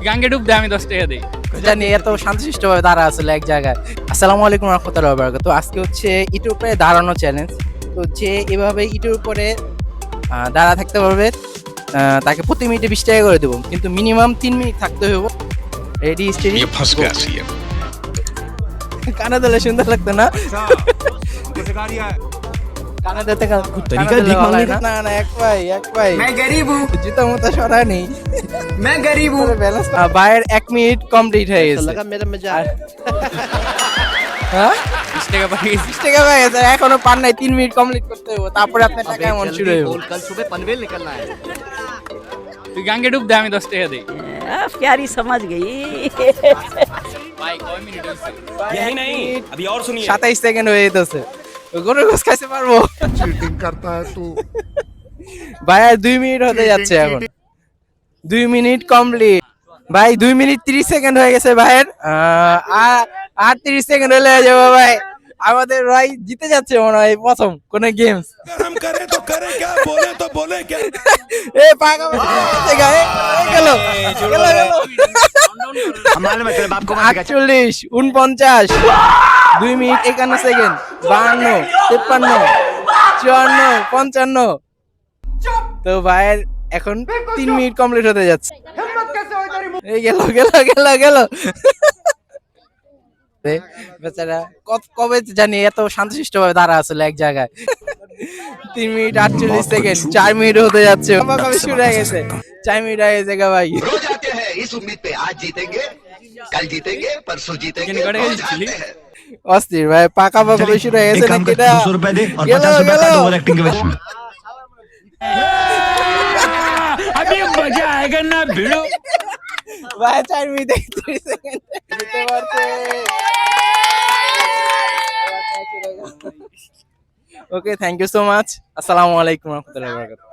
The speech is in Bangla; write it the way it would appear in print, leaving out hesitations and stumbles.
গাঙ্গে ডুব দে, আমি 10 টাকা দিই। জানি এত শান্তশিষ্ট ভাবে দাঁড়া আসলে এক জায়গায়। আসসালামু আলাইকুম রাহমাতুল্লাহি ওয়া বারাকাতুহু। তো আজকে হচ্ছে ইটের উপরে দাঁড়ানো চ্যালেঞ্জ। তো যে এভাবে ইটের উপরে দাঁড়া থাকতে পারবে তাকে প্রতি মিনিটে 20 টাকা করে দেবো, কিন্তু মিনিমাম 3 মিনিট থাকতে হবে। Ready steady. কানে দিলে সুন্দর লাগতো না? কানে দিতে तरीका है भीख मांगने का? না না, এক ভাই मैं गरीब हूँ জুতা মতো সরা নেই। मैं गरीब हूँ ব্যালেন্স বাইরের 1 মিনিট কমপ্লিট হয়ে গেছে। लगा मेरा मजाक। হ্যাঁ 20 টাকা পাই গেছি। 20 টাকা হয়ে গেছে, এখনো পার নাই। 3 মিনিট কমপ্লিট করতে হবে, তারপরে আপনার টাকা এমন শুরু হবে। कल सुबह पनवेल निकलना है। তুই গাঙ্গে ডুব দে, আমি 10 টাকা দিই। प्यारी समझ गई। ভাই কয় মিনিট হইছে? यही नहीं, अभी और सुनिए। 27 সেকেন্ড হয়ে যেতেছে। গরুর গোস খাইতে পারবো? चीटिंग करता है तू। ভাই আর 2 মিনিট হতে যাচ্ছে এখন। 2 মিনিট কমপ্লিট। ভাই 2 মিনিট 30 সেকেন্ড হয়ে গেছে ভাইয়ের। আর 30 সেকেন্ড হলে হয়ে যাবে ভাই। আমাদের ভাই জিতে যাচ্ছে মনে হয় প্রথম কোন গেমস। हम करे तो करे क्या, बोले तो बोले क्या। এ পাগা গেছে গায়ে গেল গেল গেল। हमारे में तेरे बाप को 48 49 2 মিনিট 51 সেকেন্ড 52 53 54 55। তো ভাইয়ের এখন 3 মিনিট কমপ্লিট হতে যাচ্ছে। এই গেল গেল গেল গেল। বেচারা কবে জানি এত শান্তশিষ্ট ভাবে দাঁড়া আসলে এক জায়গায়। 3 মিনিট 48 সেকেন্ড 4 মিনিট হতে যাচ্ছে। কবে শুরু হয়ে গেছে, 4 মিনিট হয়ে গেছে গা ভাই। रोज आते हैं इस उम्मीद पे, आज जीतेंगे कल जीतेंगे परसों जीतेंगे এখানে কটা रोज গেছিলি? आते हैं। অস্থির ভাই, পাকা কবে শুরু হয়ে গেছে নাকি এটা? 200 रुपए दे और গেল, 50 रुपए গেল। का ओवर एक्टिंग के वजह। अभी मजा आएगा ना भिड़ो। ভাই 4 মিনিট 31 সেকেন্ড দিতে পারছে। ওকে, থ্যাংক ইউ সো মাচ। আসসালামু আলাইকুম ওয়া রাহমাতুল্লাহি ওয়া বারাকাতুহু।